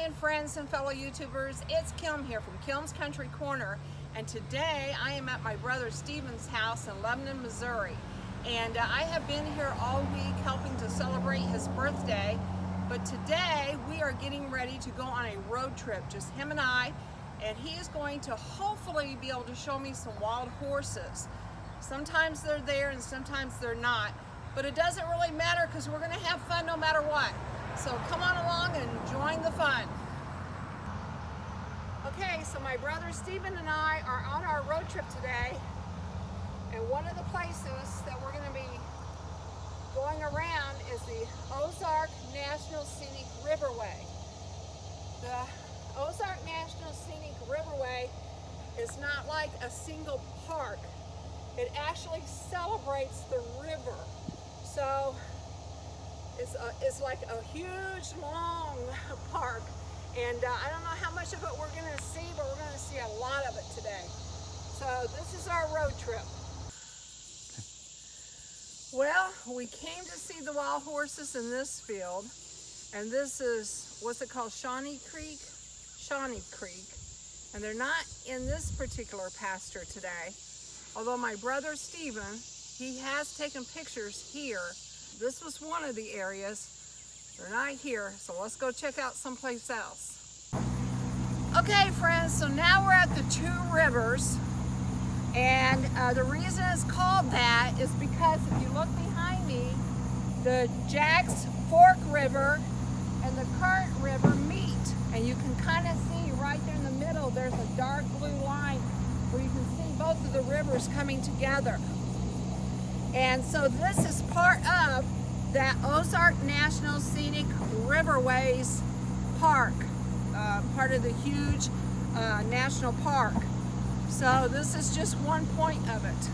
again, friends and fellow YouTubers. It's Kim here from Kim's Country Corner, and today I am at my brother Stephen's house in Lebanon, Missouri. And I have been here all week helping to celebrate his birthday, but today we are getting ready to go on a road trip, just him and I, and he is going to hopefully be able to show me some wild horses. Sometimes they're there and sometimes they're not, but it doesn't really matter because we're going to have fun no matter what. So come on along and join the fun. Okay, so my brother Stephen and I are on our road trip today, and one of the places that we're going to be going around is the Ozark National Scenic Riverway. The Ozark National Scenic Riverway is not like a single park. It actually celebrates the river. So it's like a huge, long park. And I don't know how much of it we're going to see, but we're going to see a lot of it today. So this is our road trip. Well, we came to see the wild horses in this field. And this is, what's it called, Shawnee Creek? Shawnee Creek. And they're not in this particular pasture today. Although my brother Stephen, he has taken pictures here. This was one of the areas. They're not here, so let's go check out someplace else. Okay, friends, so now we're at the Two Rivers. And the reason it's called that is because if you look behind me, the Jack's Fork River and the Current River meet. And you can kind of see right there in the middle, there's a dark blue line where you can see both of the rivers coming together. And so this is part of that Ozark National Scenic Riverways Park, part of the huge national park. So this is just one point of it.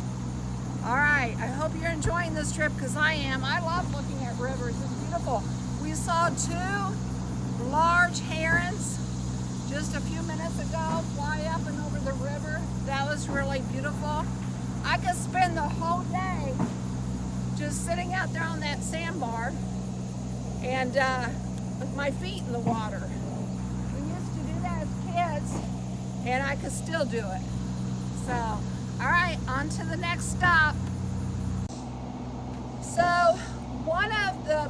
All right, I hope you're enjoying this trip because I am. I love looking at rivers. It's beautiful. We saw two large herons just a few minutes ago fly up and over the river. That was really beautiful. I could spend the whole day just sitting out there on that sandbar and with my feet in the water. We used to do that as kids and I could still do it. So, all right, on to the next stop. So, one of the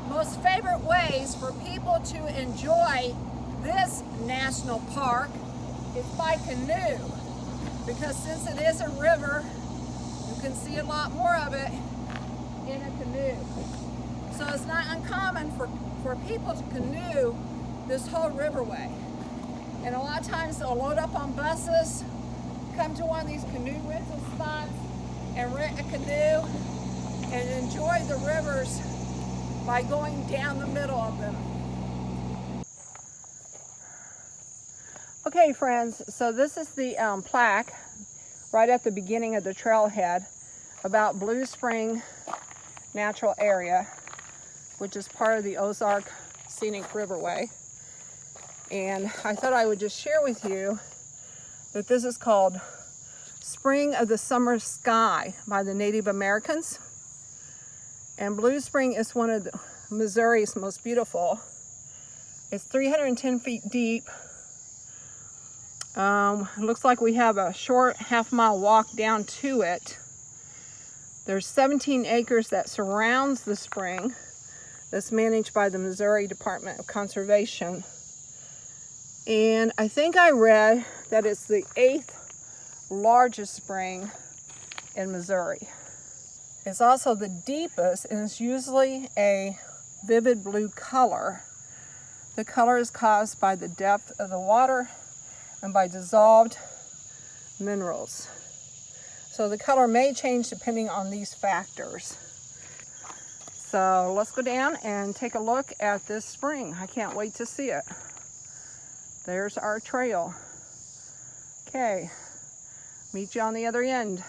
most favorite ways for people to enjoy this national park is by canoe, because since it is a river, you can see a lot more of it in a canoe. So it's not uncommon for people to canoe this whole riverway. And a lot of times they'll load up on buses, come to one of these canoe rental spots and rent a canoe and enjoy the rivers by going down the middle of them. Okay, friends, so this is the plaque right at the beginning of the trailhead about Blue Spring Natural Area, which is part of the Ozark Scenic Riverway. And I thought I would just share with you that this is called Spring of the Summer Sky by the Native Americans. And Blue Spring is one of Missouri's most beautiful. It's 310 feet deep. It looks like we have a short half-mile walk down to it. There's 17 acres that surrounds the spring that's managed by the Missouri Department of Conservation. And I think I read that it's the 8th largest spring in Missouri. It's also the deepest, and it's usually a vivid blue color. The color is caused by the depth of the water and by dissolved minerals. So the color may change depending on these factors. So let's go down and take a look at this spring. I can't wait to see it. There's our trail. Okay, meet you on the other end.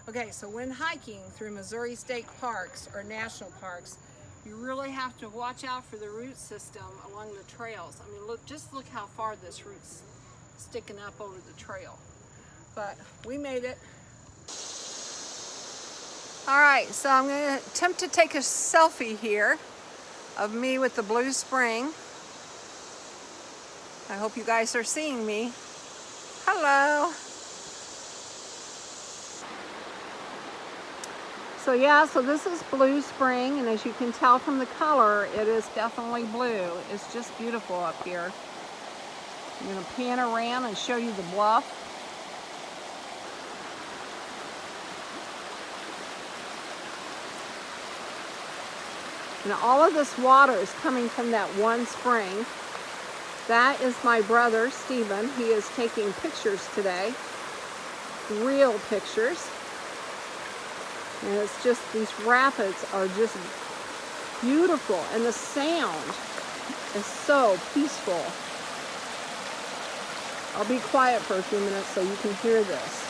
Okay, so when hiking through Missouri state parks or national parks, you really have to watch out for the root system along the trails. I mean, look, just look how far this root's sticking up over the trail. But we made it. All right, so I'm going to attempt to take a selfie here of me with the blue spring. I hope you guys are seeing me. Hello. So yeah, so this is Blue Spring, and as you can tell from the color, it is definitely blue. It's just beautiful up here. I'm gonna pan around and show you the bluff. And all of this water is coming from that one spring. That is my brother, Stephen. He is taking pictures today, real pictures. And it's just, these rapids are just beautiful, and the sound is so peaceful. I'll be quiet for a few minutes so you can hear this.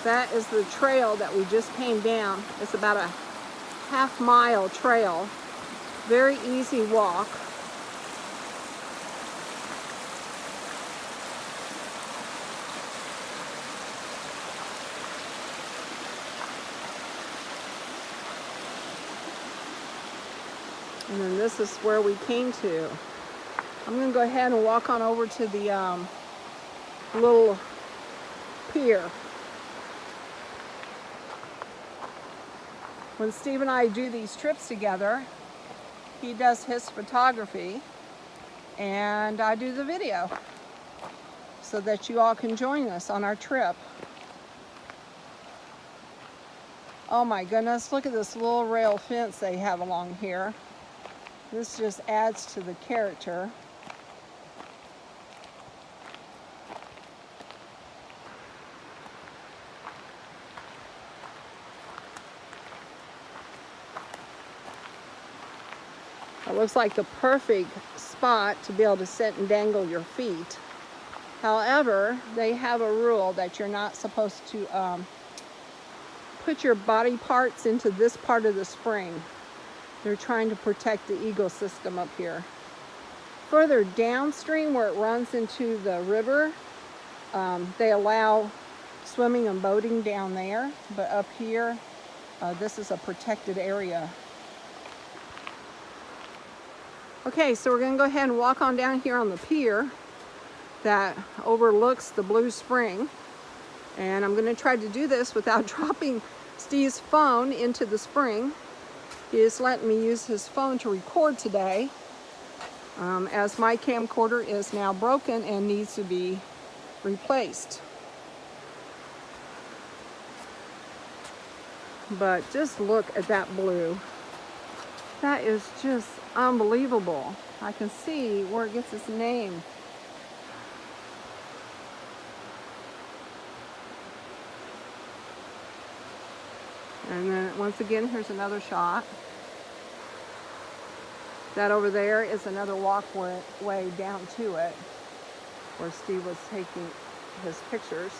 That is the trail that we just came down. It's about a half-mile trail. Very easy walk. And then this is where we came to. I'm going to go ahead and walk on over to the little pier. When Steve and I do these trips together, he does his photography and I do the video so that you all can join us on our trip. Oh my goodness, look at this little rail fence they have along here. This just adds to the character. It looks like the perfect spot to be able to sit and dangle your feet. However, they have a rule that you're not supposed to put your body parts into this part of the spring. They're trying to protect the ecosystem up here. Further downstream where it runs into the river, they allow swimming and boating down there, but up here, this is a protected area. Okay, so we're gonna go ahead and walk on down here on the pier that overlooks the Blue Spring. And I'm gonna try to do this without dropping Steve's phone into the spring. He is letting me use his phone to record today, as my camcorder is now broken and needs to be replaced. But just look at that blue. That is just unbelievable. I can see where it gets its name. And then once again, here's another shot. That over there is another walkway down to it, where Steve was taking his pictures.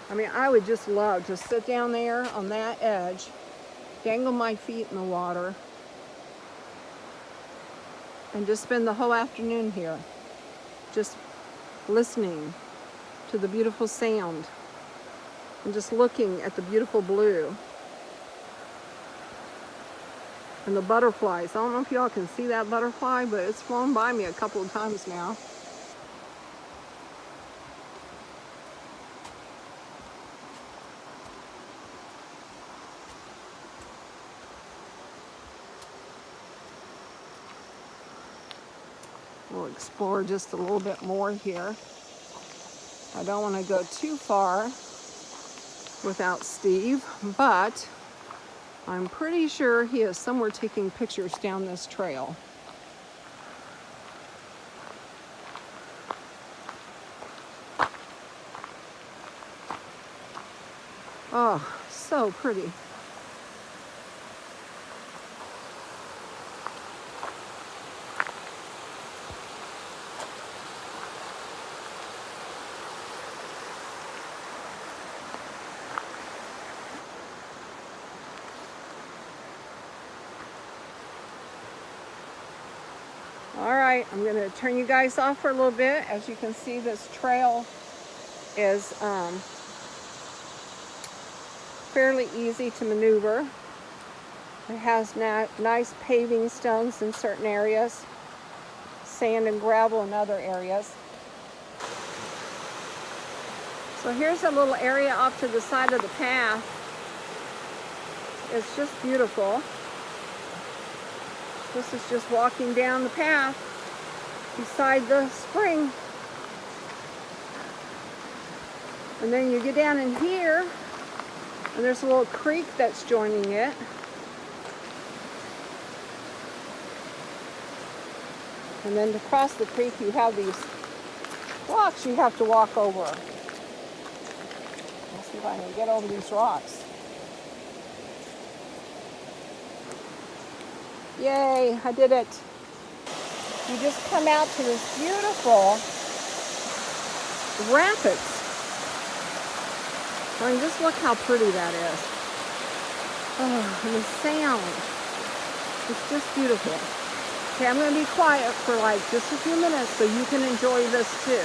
I mean, I would just love to sit down there on that edge, dangle my feet in the water, and just spend the whole afternoon here, just listening to the beautiful sound and just looking at the beautiful blue and the butterflies. I don't know if y'all can see that butterfly, but it's flown by me a couple of times now. We'll explore just a little bit more here. I don't want to go too far without Steve, but I'm pretty sure he is somewhere taking pictures down this trail. Oh, so pretty. right, I'm going to turn you guys off for a little bit. As you can see, this trail is fairly easy to maneuver. It has nice paving stones in certain areas, sand and gravel in other areas. So here's a little area off to the side of the path. It's just beautiful. This is just walking down the path beside the spring. And then you get down in here, and there's a little creek that's joining it. And then to cross the creek, you have these rocks you have to walk over. Let's see if I can get over these rocks. Yay, I did it. You just come out to this beautiful rapids. I mean, just look how pretty that is. Oh, and the sound. It's just beautiful. Okay, I'm going to be quiet for like just a few minutes so you can enjoy this too.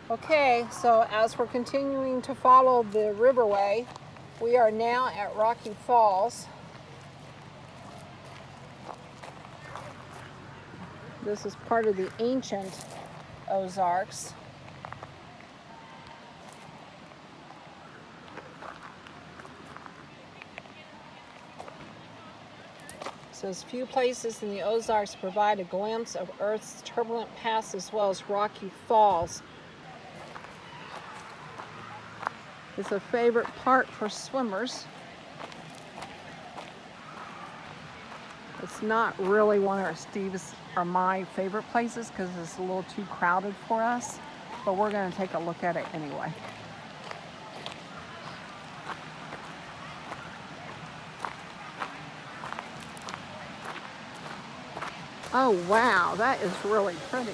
Okay, so as we're continuing to follow the Riverway, we are now at Rocky Falls. This is part of the ancient Ozarks. It says few places in the Ozarks provide a glimpse of Earth's turbulent past as well as Rocky Falls. It's a favorite part for swimmers. It's not really one of Steve's or my favorite places because it's a little too crowded for us, but we're going to take a look at it anyway. Oh wow, that is really pretty.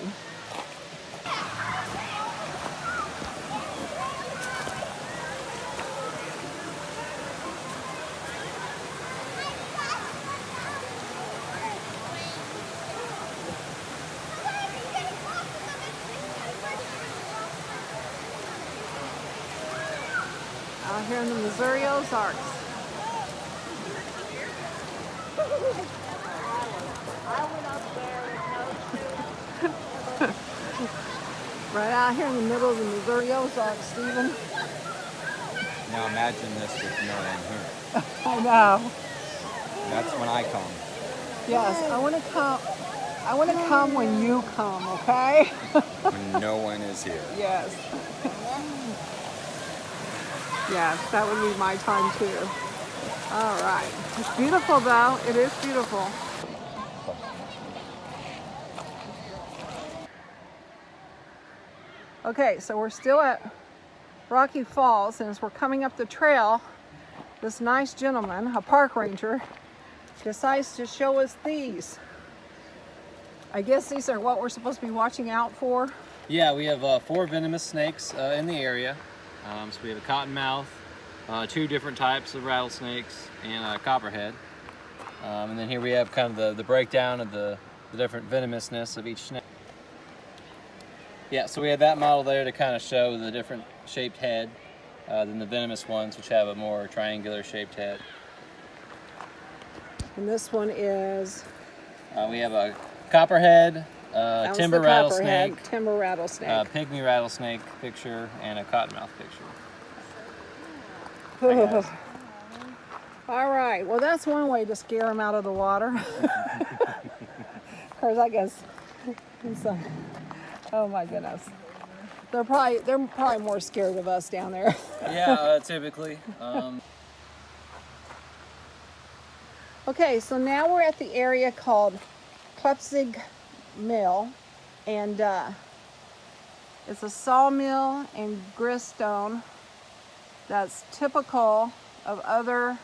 Out here in the Missouri Ozarks. Right out here in the middle of the Missouri Ozarks, Stephen. Now imagine this with no one here. I know. That's when I come. Yes, I want to come. I want to come when you come, okay? When no one is here. Yes. Yes, that would be my time too. All right. It's beautiful though. It is beautiful. Okay, so we're still at Rocky Falls, and as we're coming up the trail, this nice gentleman, a park ranger, decides to show us these. I guess these are what we're supposed to be watching out for. Yeah, we have 4 venomous snakes in the area. So we have a cottonmouth, 2 different types of rattlesnakes, and a copperhead. And then here we have kind of the breakdown of the different venomousness of each snake. Yeah, so we have that model there to kind of show the different shaped head than the venomous ones, which have a more triangular shaped head. And this one is? We have a copperhead, timber rattlesnake, pygmy rattlesnake picture, and a cottonmouth picture. All right, well that's one way to scare them out of the water. Of course, I guess. Oh my goodness, they're probably more scared of us down there. Yeah, typically. Okay, so now we're at the area called Klepzig Mill, and it's a sawmill and griststone that's typical of other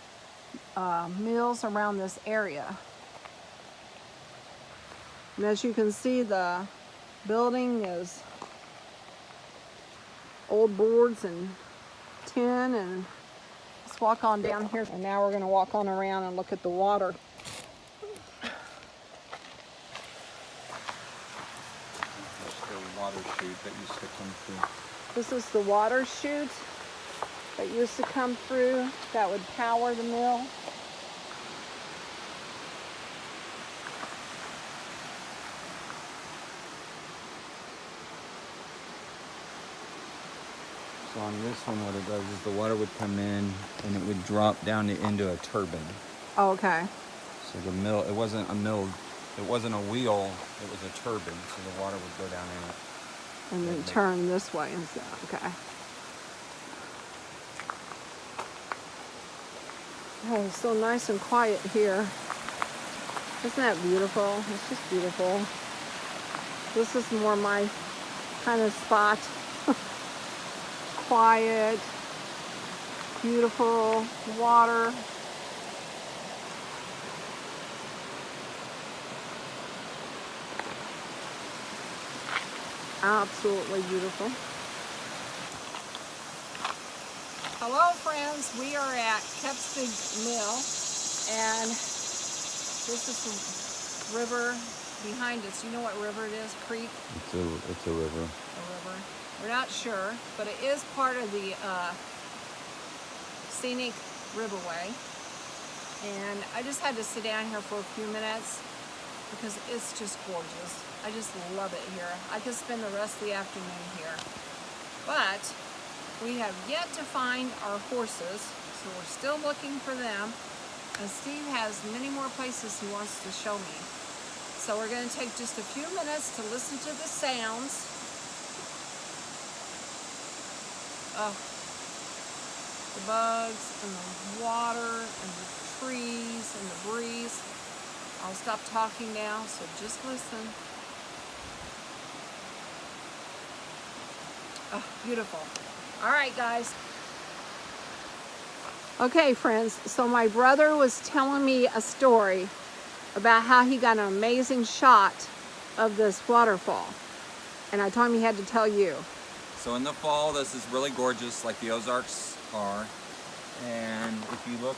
mills around this area. And as you can see, the building is old boards and tin, and it's let's walk on down here. And now we're gonna walk on around and look at the water. There's the water chute that used to come through. This is the water chute that used to come through that would power the mill. So on this one, what it does is the water would come in and it would drop down into a turbine. Oh, okay. So the mill, it wasn't a mill, it wasn't a wheel, it was a turbine. So the water would go down in it. And then turn this way instead. Okay. Oh, it's so nice and quiet here. Isn't that beautiful? It's just beautiful. This is more my kind of spot. Quiet, beautiful water. Absolutely beautiful. Hello friends, we are at Kepstig Mill, and this is the river behind us. You know what river it is? Creek? It's a river. A river. We're not sure, but it is part of the Scenic Riverway. And I just had to sit down here for a few minutes because it's just gorgeous. I just love it here. I could spend the rest of the afternoon here. But we have yet to find our horses, so we're still looking for them. And Steve has many more places he wants to show me. So we're going to take just a few minutes to listen to the sounds. Oh, the bugs and the water and the trees and the breeze. I'll stop talking now, so just listen. Oh, beautiful. All right, guys. Okay, friends, so my brother was telling me a story about how he got an amazing shot of this waterfall. And I told him he had to tell you. So in the fall, this is really gorgeous, like the Ozarks are. And if you look,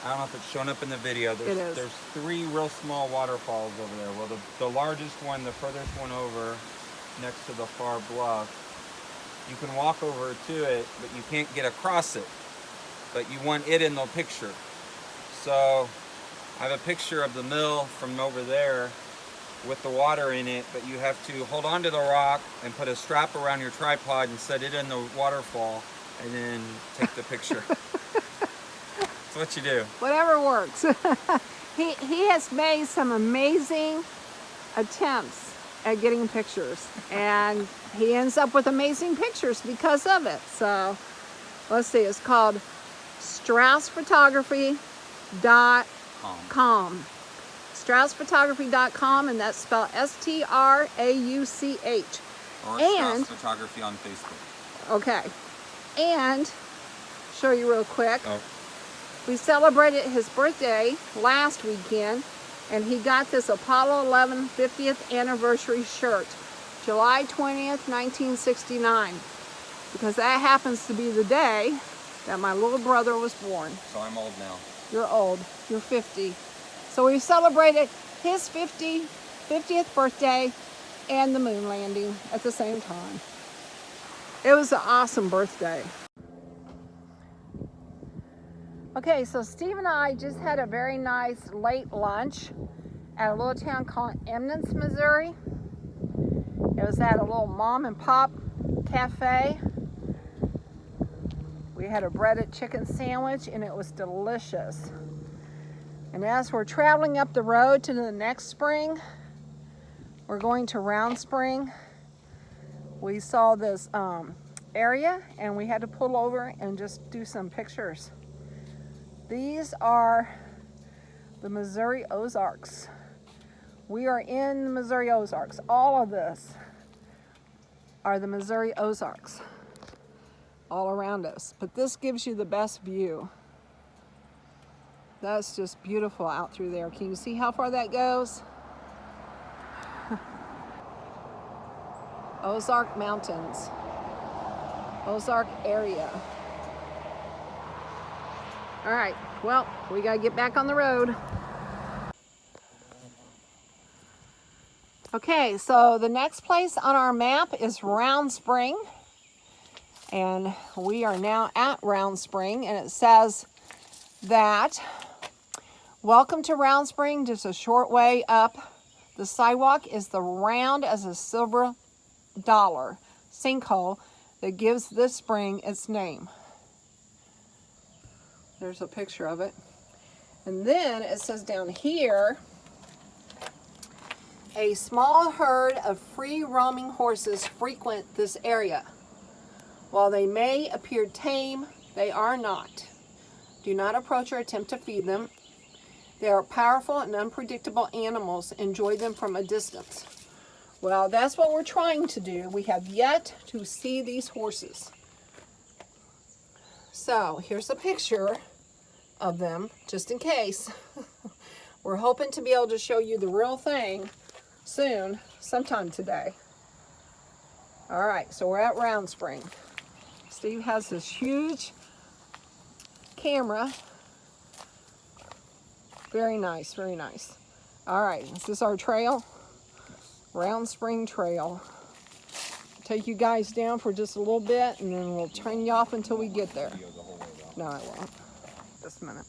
I don't know if it's shown up in the video, there's three real small waterfalls over there. Well, the largest one, the furthest one over, next to the far bluff, you can walk over to it, but you can't get across it. But you want it in the picture. So I have a picture of the mill from over there with the water in it, but you have to hold on to the rock and put a strap around your tripod and set it in the waterfall and then take the picture. That's what you do. Whatever works. He has made some amazing attempts at getting pictures, and he ends up with amazing pictures because of it. So let's see, it's called StraussPhotography.com. StraussPhotography.com, and that's spelled S-T-R-A-U-C-H. Or Strauss Photography on Facebook. Okay, and show you real quick. Oh. We celebrated his birthday last weekend, and he got this Apollo 11 50th anniversary shirt, July 20th, 1969, because that happens to be the day that my little brother was born. So I'm old now. You're old. You're 50. So we celebrated his 50th birthday and the moon landing at the same time. It was an awesome birthday. Okay, so Steve and I just had a very nice late lunch at a little town called Eminence, Missouri. It was at a little mom and pop cafe. We had a breaded chicken sandwich and it was delicious. And as we're traveling up the road to the next spring, we're going to Round Spring. We saw this area and we had to pull over and just do some pictures. These are the Missouri Ozarks. We are in the Missouri Ozarks. All of this are the Missouri Ozarks all around us. But this gives you the best view. That's just beautiful out through there. Can you see how far that goes? Ozark Mountains. Ozark area. All right, well, we gotta get back on the road. Okay, so the next place on our map is Round Spring. And we are now at Round Spring, and it says that, welcome to Round Spring, just a short way up. The sidewalk is the round as a silver dollar sinkhole that gives this spring its name. There's a picture of it. And then it says down here, a small herd of free roaming horses frequent this area. While they may appear tame, they are not. Do not approach or attempt to feed them. They are powerful and unpredictable animals. Enjoy them from a distance. Well, that's what we're trying to do. We have yet to see these horses. So here's a picture of them, just in case. We're hoping to be able to show you the real thing soon, sometime today. All right, so we're at Round Spring. Steve has this huge camera. Very nice, very nice. All right, is this our trail? Round Spring Trail. Take you guys down for just a little bit, and then we'll turn you off until we get there. No, I won't. Just a minute.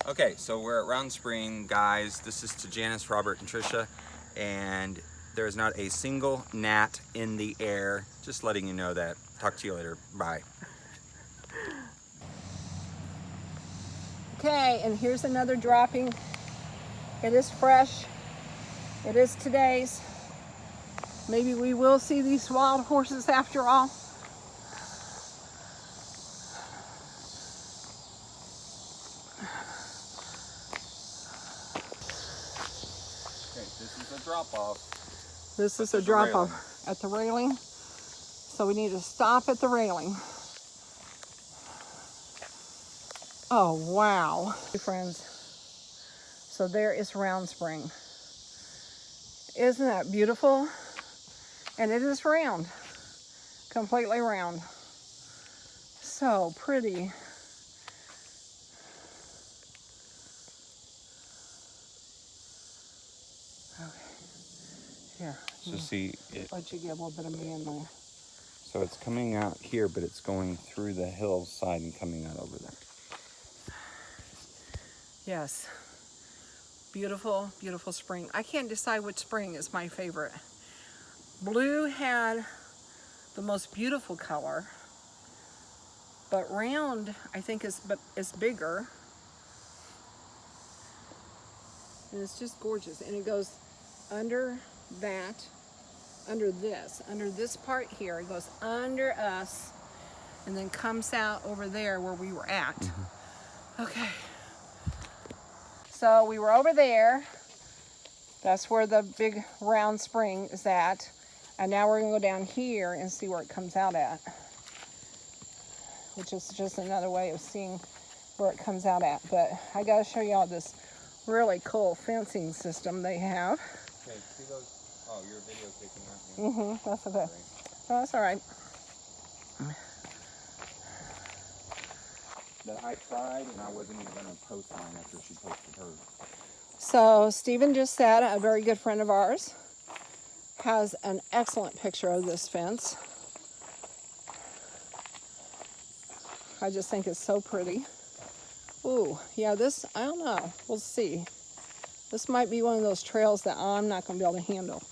Okay, so we're at Round Spring, guys. This is to Janice, Robert, and Trisha, and there's not a single gnat in the air. Just letting you know that. Talk to you later. Bye. Okay, and here's another dropping. It is fresh. It is today's. Maybe we will see these wild horses after all. This is a drop-off. This is a drop-off at the railing. So we need to stop at the railing. Oh, wow. Hey, friends. So there is Round Spring. Isn't that beautiful? And it is round. Completely round. So pretty. Here. So see, Let you get a little bit of me in there. so it's coming out here, but it's going through the hillside and coming out over there. Yes. Beautiful, beautiful spring. I can't decide which spring is my favorite. Blue had the most beautiful color, but round, I think, is bigger. And it's just gorgeous. And it goes under that, under this part here. It goes under us and then comes out over there where we were at. Mm-hmm. Okay. So we were over there. That's where the big round spring is at. And now we're gonna go down here and see where it comes out at, which is just another way of seeing where it comes out at. But I gotta show y'all this really cool fencing system they have. Okay, see those? Oh, your video's taking that. Mm-hmm, that's okay. Oh, that's all right. That I tried, and I wasn't even gonna post mine after she posted hers. So Stephen just said, a very good friend of ours, has an excellent picture of this fence. I just think it's so pretty. Ooh, yeah, this, I don't know. We'll see. This might be one of those trails that I'm not going to be able to handle.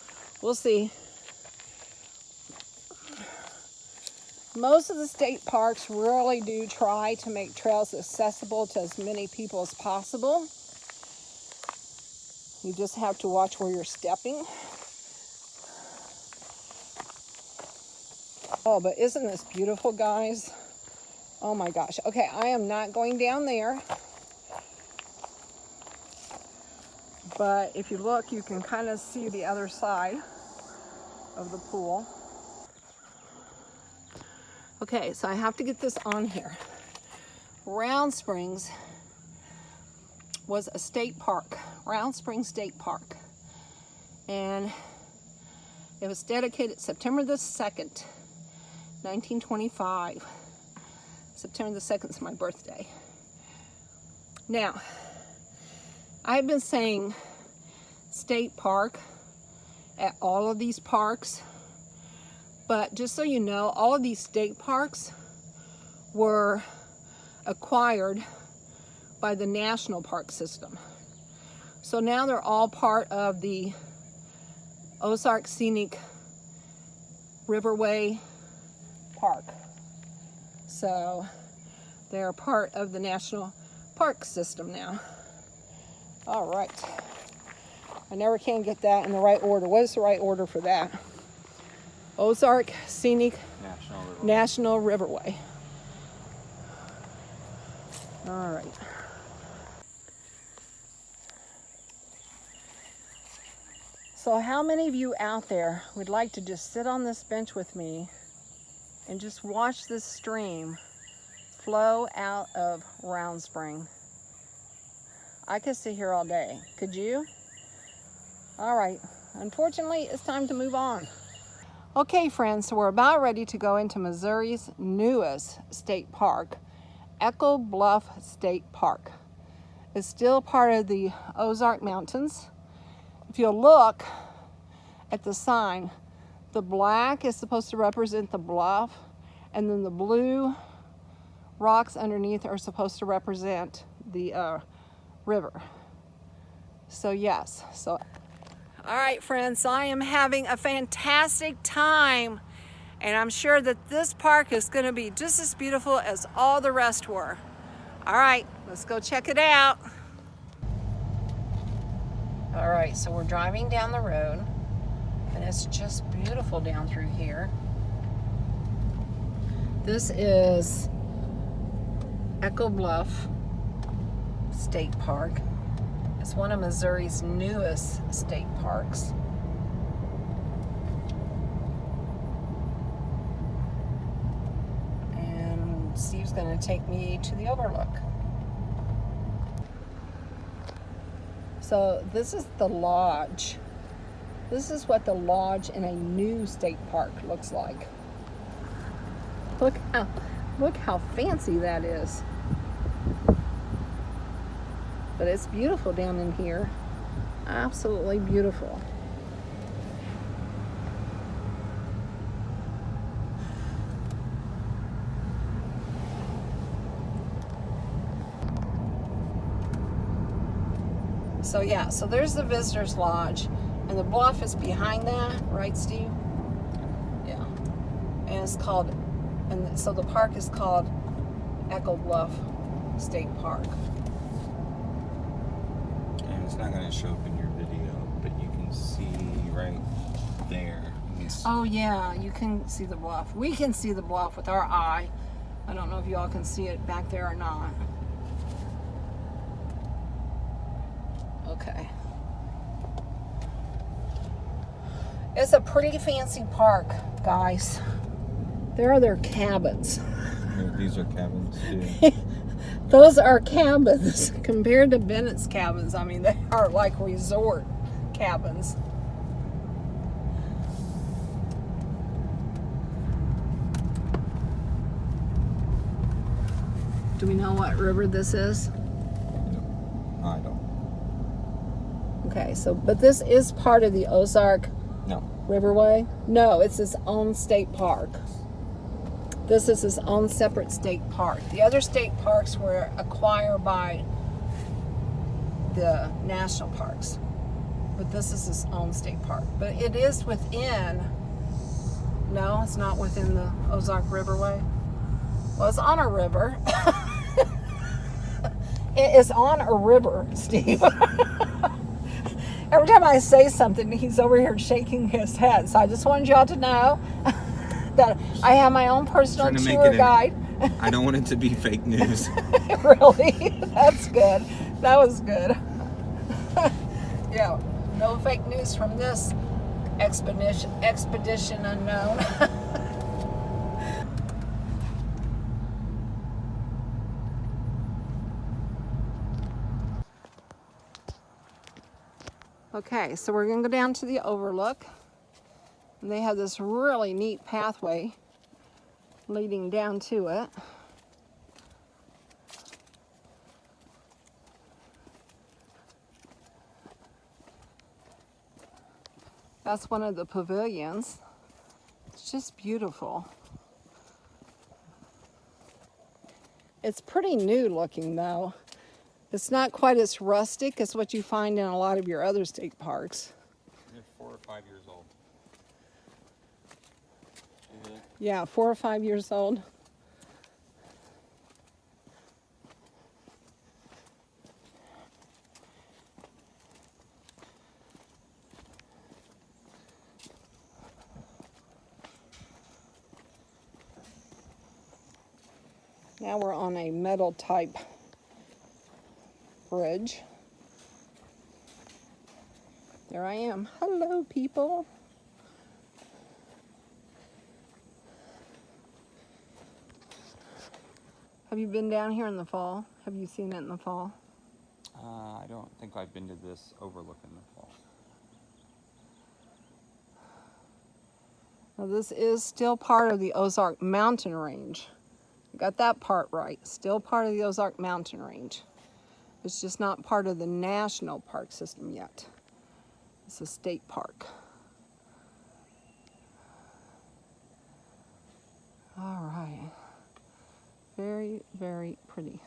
We'll see. Most of the state parks really do try to make trails accessible to as many people as possible. You just have to watch where you're stepping. Oh, but isn't this beautiful, guys? Oh my gosh. Okay, I am not going down there. But if you look, you can kind of see the other side of the pool. Okay, so I have to get this on here. Round Springs was a state park, Round Springs State Park. And it was dedicated September the 2nd, 1925. September the 2nd is my birthday. Now, I've been saying state park at all of these parks, but just so you know, all of these state parks were acquired by the national park system. So now they're all part of the Ozark Scenic Riverway Park. So they're part of the national park system now. All right. I never can get that in the right order. What is the right order for that? Ozark Scenic National Riverway. All right. So how many of you out there would like to just sit on this bench with me and just watch this stream flow out of Round Spring? I could sit here all day. Could you? All right. Unfortunately, it's time to move on. Okay, friends, so we're about ready to go into Missouri's newest state park, Echo Bluff State Park. It's still part of the Ozark Mountains. If you'll look at the sign, the black is supposed to represent the bluff, and then the blue rocks underneath are supposed to represent the river. So yes, so. All right, friends, I am having a fantastic time, and I'm sure that this park is going to be just as beautiful as all the rest were. All right, let's go check it out. All right, so we're driving down the road, and it's just beautiful down through here. This is Echo Bluff State Park. It's one of Missouri's newest state parks. And Steve's going to take me to the overlook. So this is the lodge. This is what the lodge in a new state park looks like. Look how fancy that is. But it's beautiful down in here. Absolutely beautiful. So yeah, so there's the visitor's lodge, and the bluff is behind that, right, Steve? Yeah. And it's called, and so the park is called Echo Bluff State Park. And it's not going to show up in your video, but you can see right there. Oh yeah, you can see the bluff. We can see the bluff with our eye. I don't know if y'all can see it back there or not. Okay. It's a pretty fancy park, guys. There are their cabins. These are cabins too. Those are cabins compared to Bennett's cabins. I mean, they are like resort cabins. Do we know what river this is? No, I don't. Okay, so, but this is part of the Ozark Riverway? No, it's its own state park. This is its own separate state park. The other state parks were acquired by the national parks. But this is its own state park. But it is within, no, it's not within the Ozark Riverway. Well, it's on a river. It is on a river, Steve. Every time I say something, he's over here shaking his head. So I just wanted y'all to know that I have my own personal tour guide. I don't want it to be fake news. Really? That's good. That was good. Yeah, no fake news from this expedition unknown. Okay, so we're going to go down to the overlook. And they have this really neat pathway leading down to it. That's one of the pavilions. It's just beautiful. It's pretty new looking though. It's not quite as rustic as what you find in a lot of your other state parks. They're 4 or 5 years old. Yeah, 4 or 5 years old. Now we're on a metal type bridge. There I am. Hello, people. Have you been down here in the fall? Have you seen it in the fall? I don't think I've been to this overlook in the fall. Now this is still part of the Ozark mountain range. You got that part right. Still part of the Ozark mountain range. It's just not part of the national park system yet. It's a state park. All right. Very, very pretty.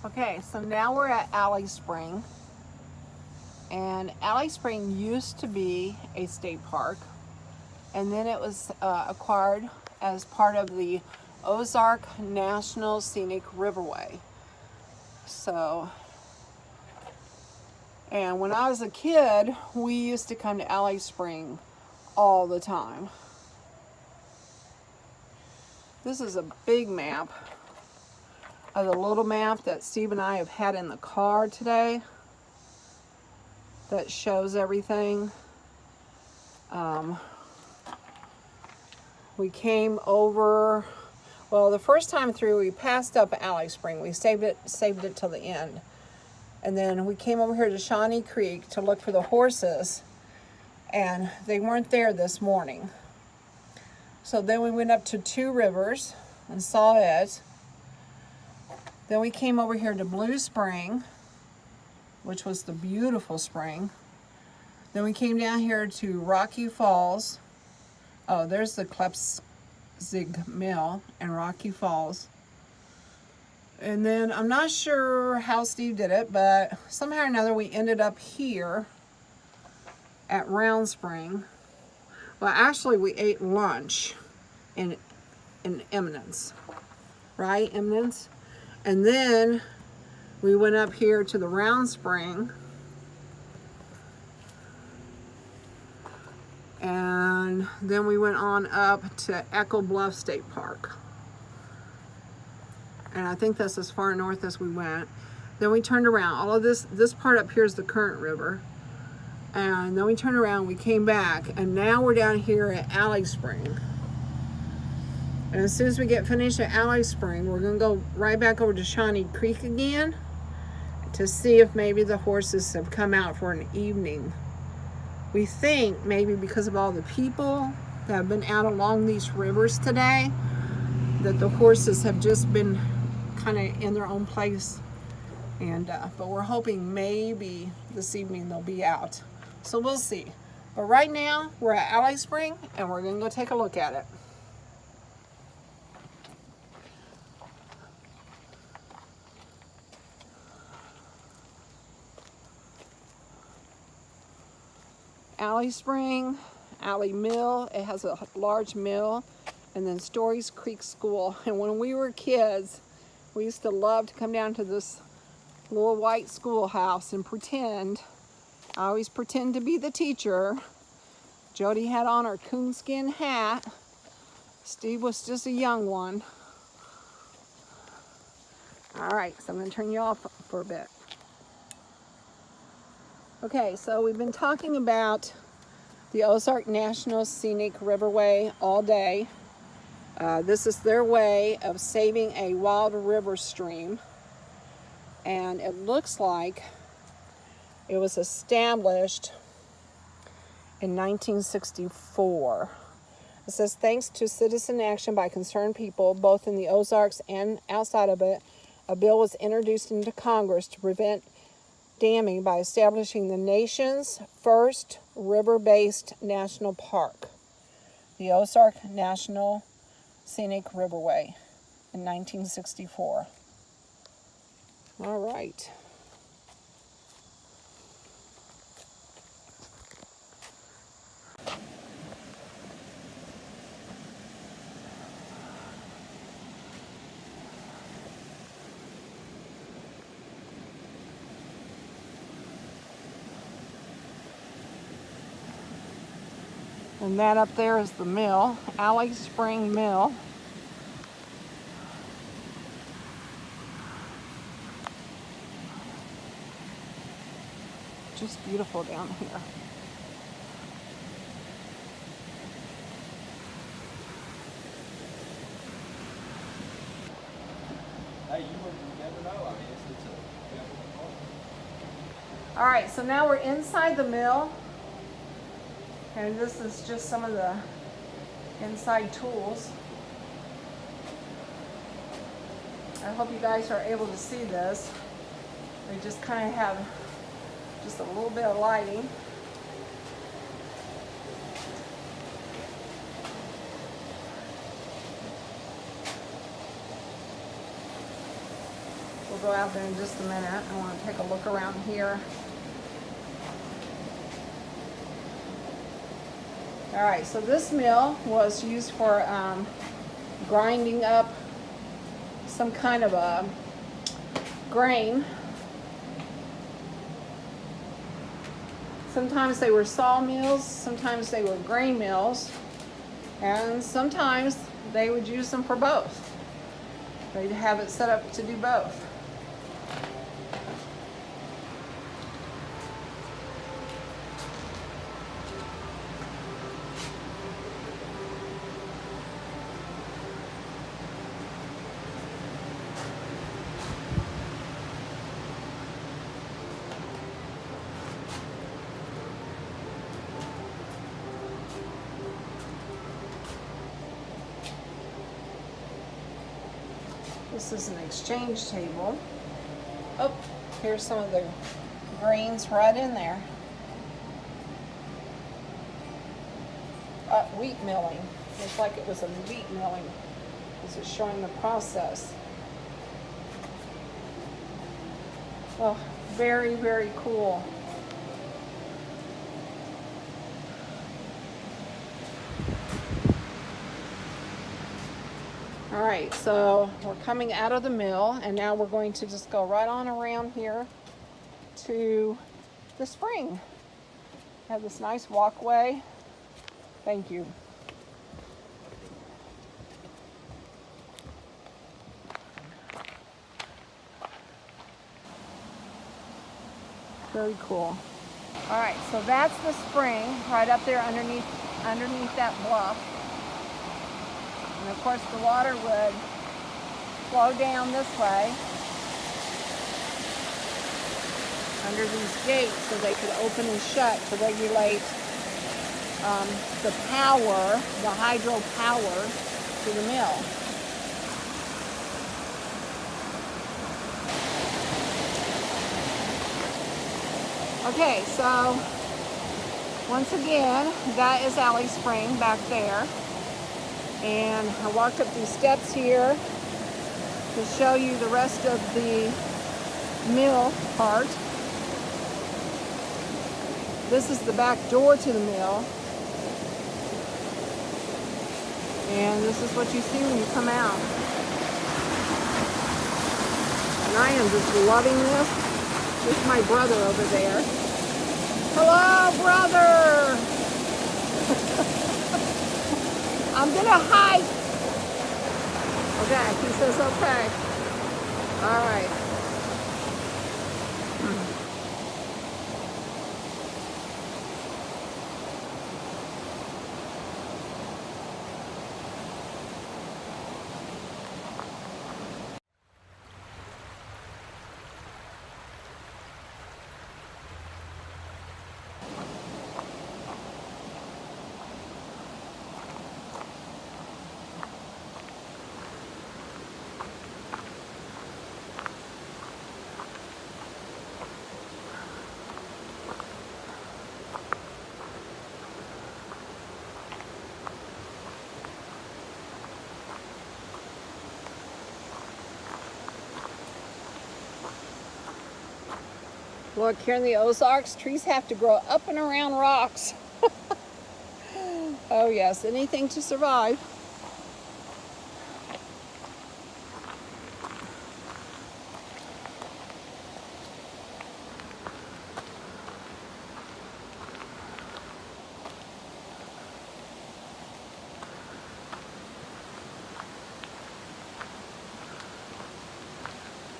Okay, so now we're at Alley Spring. And Alley Spring used to be a state park. And then it was acquired as part of the Ozark National Scenic Riverway. So, and when I was a kid, we used to come to Alley Spring all the time. This is a big map of the little map that Steve and I have had in the car today that shows everything. We came over, well, the first time through we passed up Alley Spring. We saved it till the end. And then we came over here to Shawnee Creek to look for the horses, and they weren't there this morning. So then we went up to Two Rivers and saw it. Then we came over here to Blue Spring, which was the beautiful spring. Then we came down here to Rocky Falls. Oh, there's the Klepzig Mill and Rocky Falls. And then I'm not sure how Steve did it, but somehow or another we ended up here at Round Spring. Well, actually we ate lunch in Eminence, right? Eminence. And then we went up here to the Round Spring. And then we went on up to Echo Bluff State Park. And I think that's as far north as we went. Then we turned around. All of this part up here is the Current River. And then we turned around, we came back, and now we're down here at Alley Spring. And as soon as we get finished at Alley Spring, we're gonna go right back over to Shawnee Creek again to see if maybe the horses have come out for an evening. We think maybe because of all the people that have been out along these rivers today, that the horses have just been kind of in their own place. And but we're hoping maybe this evening they'll be out. So we'll see. But right now we're at Alley Spring and we're gonna go take a look at it. Alley Spring, Alley Mill, it has a large mill, and then Stories Creek School. And when we were kids, we used to love to come down to this little white schoolhouse and pretend. I always pretend to be the teacher. Jody had on her coonskin hat. Steve was just a young one. All right, so I'm gonna turn you off for a bit. Okay, so we've been talking about the Ozark National Scenic Riverway all day. This is their way of saving a wild river stream. And it looks like it was established in 1964. It says, thanks to citizen action by concerned people, both in the Ozarks and outside of it, a bill was introduced into Congress to prevent damming by establishing the nation's first river-based national park, the Ozark National Scenic Riverway, in 1964. All right. And that up there is the mill, Alley Spring Mill. Just beautiful down here. Hey, you never know. I mean, it's All right, so now we're inside the mill. And this is just some of the inside tools. I hope you guys are able to see this. We just kind of have just a little bit of lighting. We'll go out there in just a minute. I want to take a look around here. All right, so this mill was used for grinding up some kind of a grain. Sometimes they were sawmills, sometimes they were grain mills, and sometimes they would use them for both. They'd have it set up to do both. This is an exchange table. Oh, here's some of the grains right in there. Wheat milling. Looks like it was a wheat milling. This is showing the process. Oh, very, very cool. All right, so we're coming out of the mill, and now we're going to just go right on around here to the spring. Have this nice walkway. Thank you. Very cool. All right, so that's the spring right up there underneath that bluff. And of course the water would flow down this way under these gates so they could open and shut to regulate the power, the hydro power to the mill. Okay, so once again, that is Alley Spring back there. And I walked up these steps here to show you the rest of the mill part. This is the back door to the mill. And this is what you see when you come out. And I am just loving this. This is my brother over there. Hello, brother! I'm gonna hike. Okay, he says okay. All right. Look, here in the Ozarks, trees have to grow up and around rocks. Oh yes, anything to survive.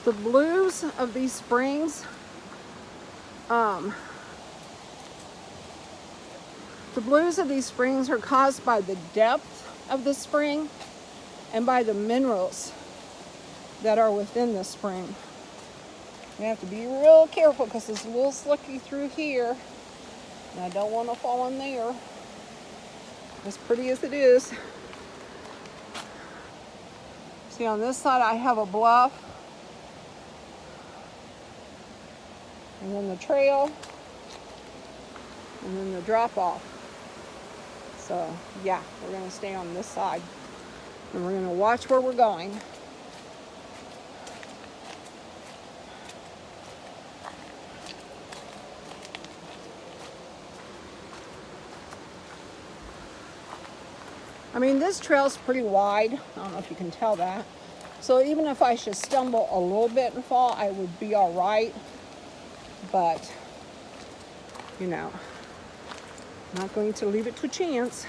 The blues of these springs, the blues of these springs are caused by the depth of the spring and by the minerals that are within the spring. You have to be real careful because it's a little slicky through here, and I don't want to fall in there, as pretty as it is. See, on this side I have a bluff, and then the trail, and then the drop off. So yeah, we're gonna stay on this side, and we're gonna watch where we're going. I mean, this trail's pretty wide. I don't know if you can tell that. So even if I should stumble a little bit and fall, I would be all right. But, you know, I'm not going to leave it to chance.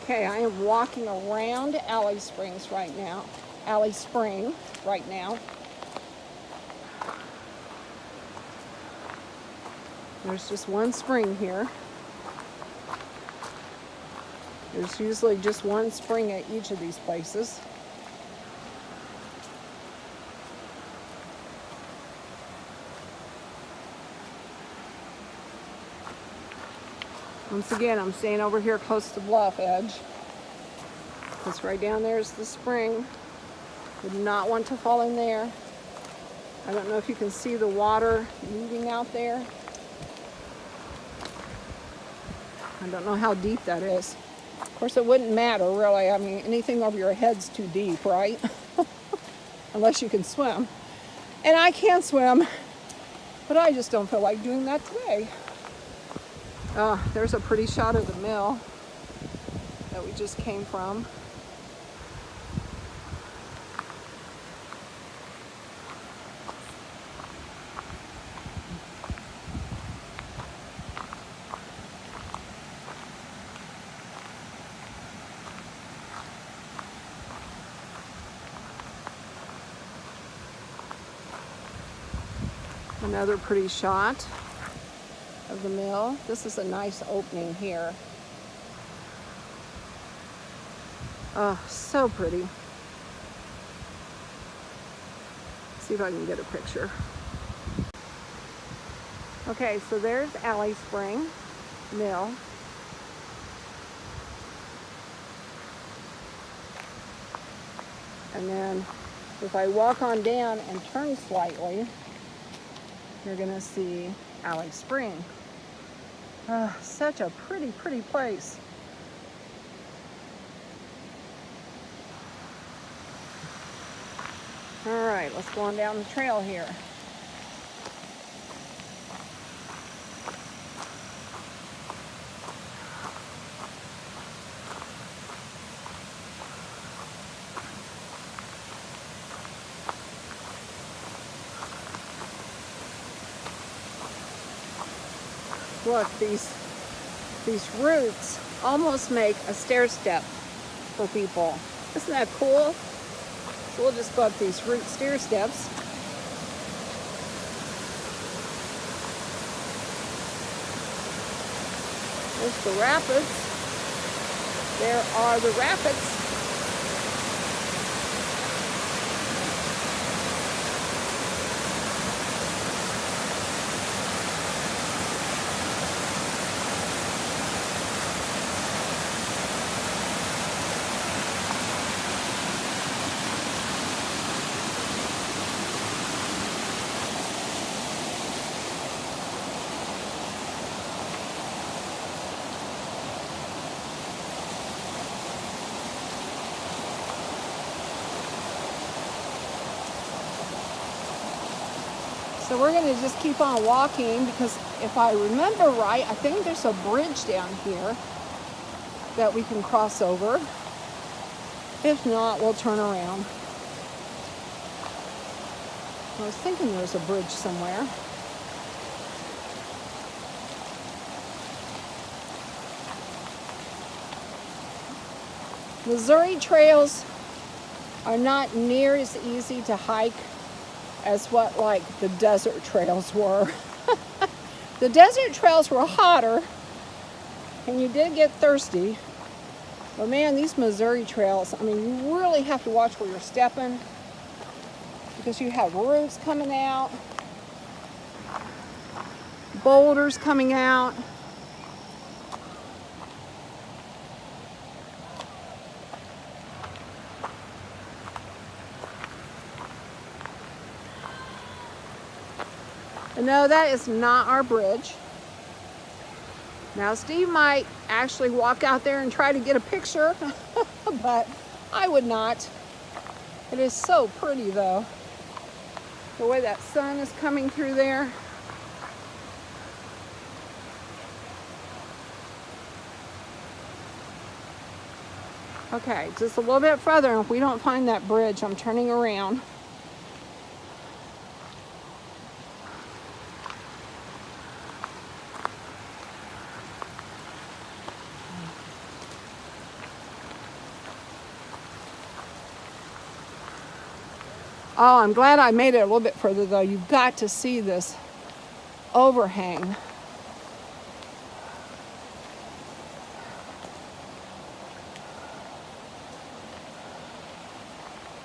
Okay, I am walking around Alley Spring right now. There's just one spring here. There's usually just one spring at each of these places. Once again, I'm staying over here close to the bluff edge, because right down there is the spring. Would not want to fall in there. I don't know if you can see the water moving out there. I don't know how deep that is. Of course, it wouldn't matter, really. I mean, anything over your head's too deep, right? Unless you can swim. And I can swim, but I just don't feel like doing that today. There's a pretty shot of the mill that we just came from. Another pretty shot of the mill. This is a nice opening here. Oh, so pretty. See if I can get a picture. Okay, so there's Alley Spring Mill. And then if I walk on down and turn slightly, you're gonna see Alley Spring. Such a pretty, pretty place. All right, let's go on down the trail here. Look, these roots almost make a stair step for people. Isn't that cool? So we'll just go up these root stair steps. There's the rapids. There are the rapids. So we're going to just keep on walking because if I remember right, I think there's a bridge down here that we can cross over. If not, we'll turn around. I was thinking there's a bridge somewhere. Missouri trails are not near as easy to hike as what like the desert trails were. The desert trails were hotter and you did get thirsty. But man, these Missouri trails, I mean, you really have to watch where you're stepping because you have roots coming out, boulders coming out. And no, that is not our bridge. Now, Steve might actually walk out there and try to get a picture, but I would not. It is so pretty, though. The way that sun is coming through there. Okay, just a little bit further, and if we don't find that bridge, I'm turning around. Oh, I'm glad I made it a little bit further, though. You've got to see this overhang.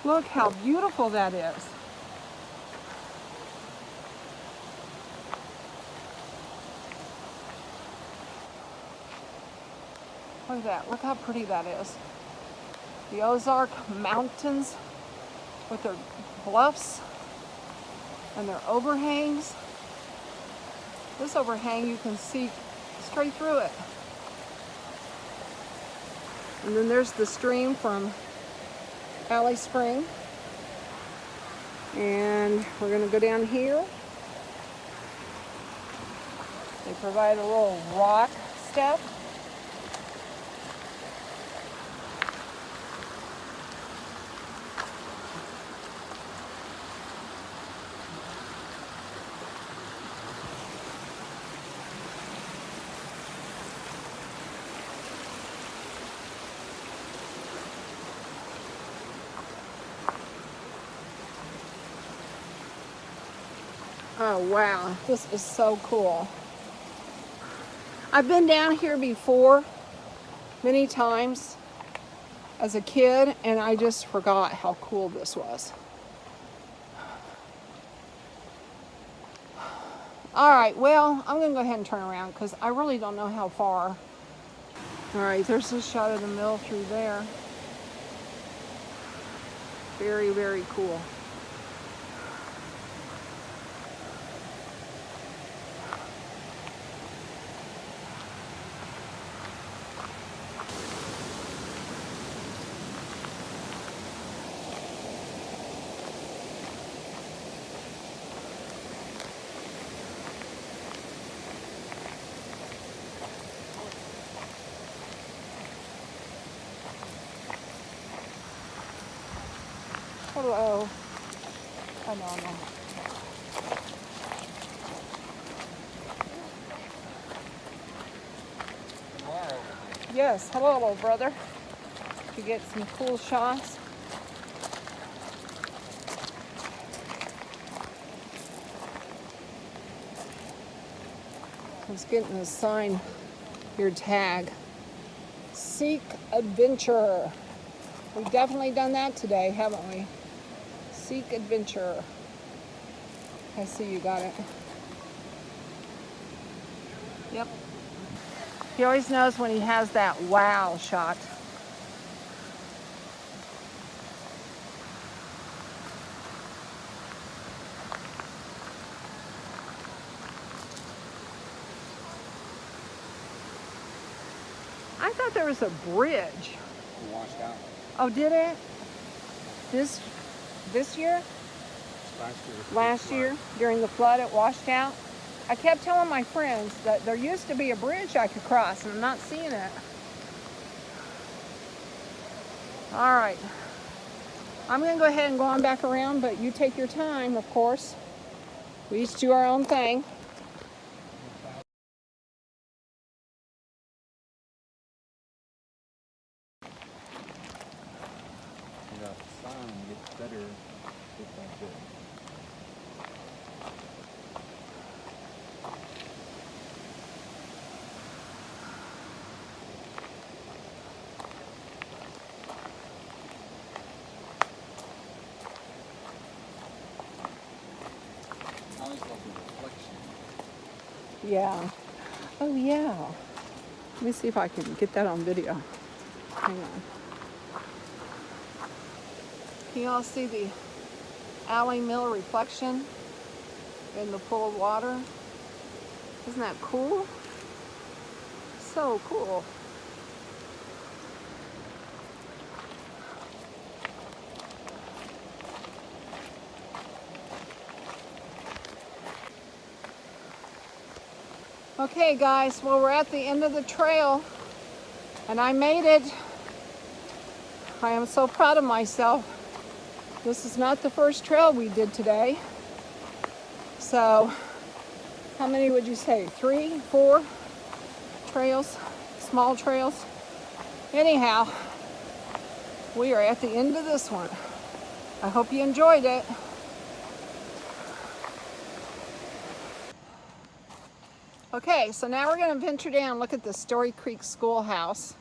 Look how beautiful that is. Look at that. Look how pretty that is. The Ozark Mountains with their bluffs and their overhangs. This overhang, you can see straight through it. And then there's the stream from Valley Spring. And we're going to go down here. They provide a little rock step. Oh wow, this is so cool. I've been down here before many times as a kid and I just forgot how cool this was. All right, well, I'm gonna go ahead and turn around because I really don't know how far. All right, there's a shot of the mill through there. Very, very cool. Hello. I know. Yes, hello, little brother. To get some cool shots. I was getting a sign, your tag. Seek adventure. We've definitely done that today, haven't we? Seek adventure. I see you got it. Yep. He always knows when he has that wow shot. I thought there was a bridge. It washed out. Oh, did it? This year? Last year, during the flood, it washed out. I kept telling my friends that there used to be a bridge I could cross, and I'm not seeing it. All right. I'm going to go ahead and go on back around, but you take your time, of course. We each do our own thing. Yeah. Oh, yeah. Let me see if I can get that on video. Hang on. Can you all see the alley mill reflection in the pool of water? Isn't that cool? So cool. Okay guys, well we're at the end of the trail and I made it. I am so proud of myself. This is not the first trail we did today. So, how many would you say? 3, 4 trails? Small trails? Anyhow, we are at the end of this one. I hope you enjoyed it. Okay, so now we're going to venture down and look at the Story Creek Schoolhouse.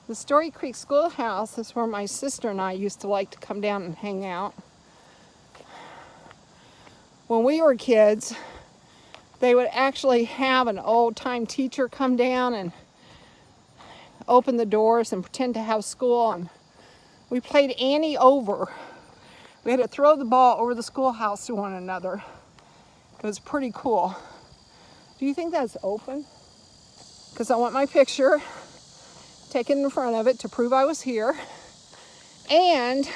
The Story Creek Schoolhouse is where my sister and I used to like to come down and hang out. When we were kids, they would actually have an old-time teacher come down and open the doors and pretend to have school. And we played Annie over. We had to throw the ball over the schoolhouse to one another. It was pretty cool. Do you think that's open? Because I want my picture taken in front of it to prove I was here. And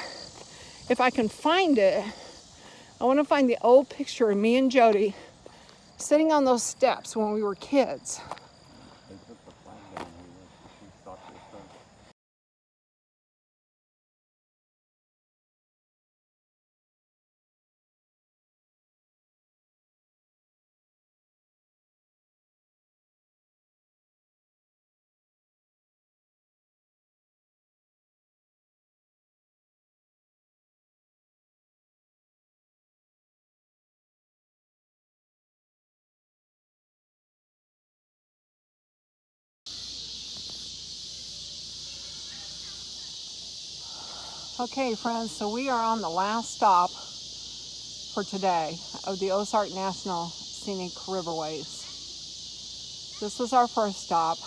if I can find it, I want to find the old picture of me and Jody sitting on those steps when we were kids. Okay, friends, so we are on the last stop for today of the Ozark National Scenic Riverways. This was our first stop,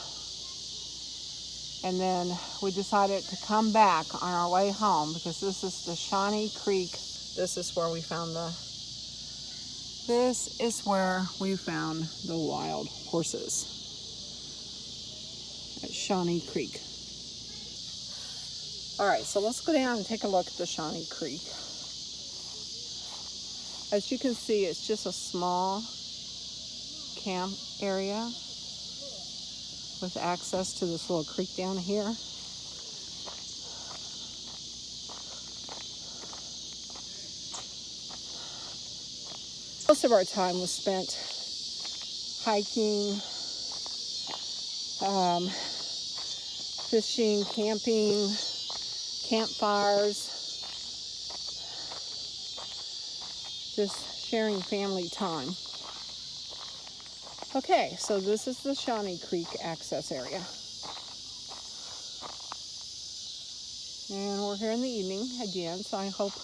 and then we decided to come back on our way home because this is the Shawnee Creek. This is where we found the wild horses at Shawnee Creek. All right, so let's go down and take a look at the Shawnee Creek. As you can see, it's just a small camp area with access to this little creek down here. Most of our time was spent hiking, fishing, camping, campfires, just sharing family time. Okay, so this is the Shawnee Creek access area. And we're here in the evening again, so I hope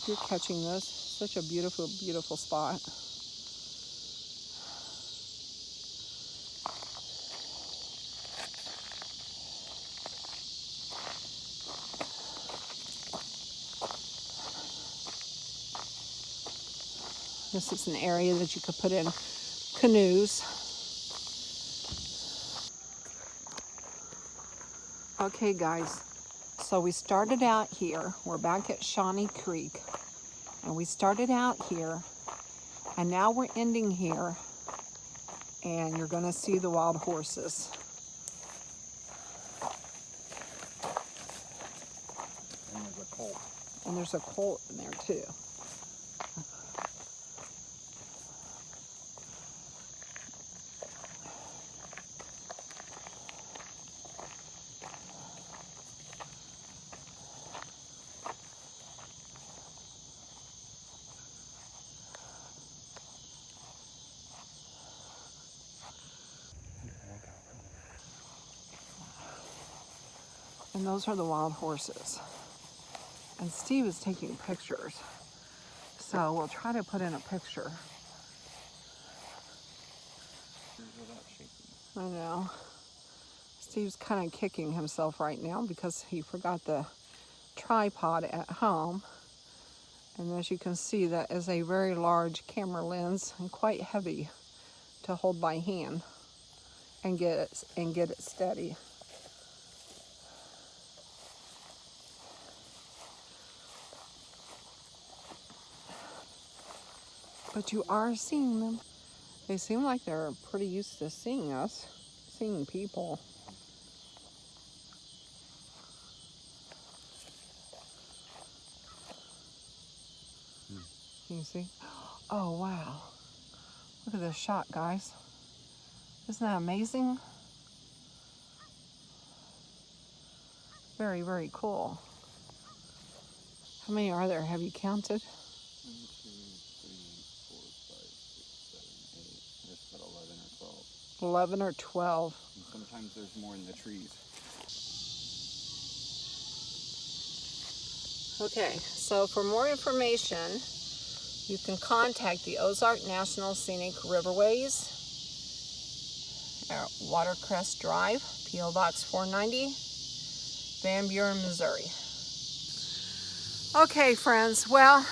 you're catching this. Such a beautiful, beautiful spot. This is an area that you could put in canoes. Okay guys, so we started out here. We're back at Shawnee Creek, and we started out here, and now we're ending here, and you're gonna see the wild horses. And there's a colt. And there's a colt in there too. And those are the wild horses. And Steve is taking pictures. So we'll try to put in a picture. I know. Steve's kind of kicking himself right now because he forgot the tripod at home. And as you can see, that is a very large camera lens and quite heavy to hold by hand and get it steady. But you are seeing them. They seem like they're pretty used to seeing us, seeing people. Can you see? Oh, wow. Look at this shot, guys. Isn't that amazing? Very, very cool. How many are there? Have you counted? 1, 2, 3, 4, 5, 6, 7, 8. There's about 11 or 12. 11 or 12. And sometimes there's more in the trees. Okay, so for more information, you can contact the Ozark National Scenic Riverways at Watercrest Drive, P.O. Box 490, Van Buren, Missouri. Okay, friends, well,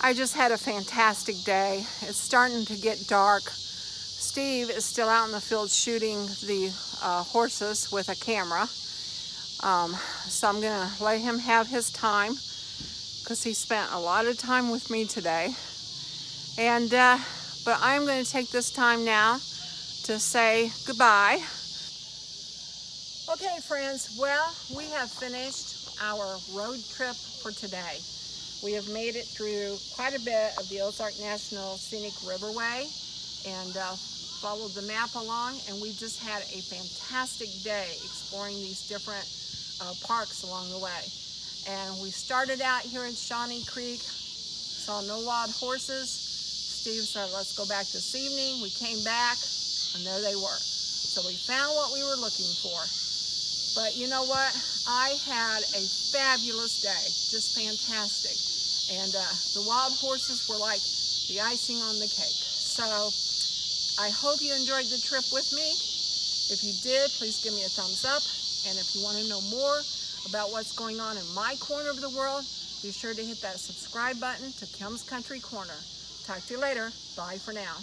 I just had a fantastic day. It's starting to get dark. Steve is still out in the field shooting the horses with a camera. So I'm gonna let him have his time because he spent a lot of time with me today. And but I'm going to take this time now to say goodbye. Okay, friends, well, we have finished our road trip for today. We have made it through quite a bit of the Ozark National Scenic Riverway and followed the map along, and we just had a fantastic day exploring these different parks along the way. And we started out here in Shawnee Creek, saw no wild horses. Steve said, let's go back this evening. We came back, and there they were. So we found what we were looking for. But you know what? I had a fabulous day, just fantastic. And the wild horses were like the icing on the cake. So I hope you enjoyed the trip with me. If you did, please give me a thumbs up. And if you want to know more about what's going on in my corner of the world, be sure to hit that subscribe button to Kim's Country Corner. Talk to you later. Bye for now.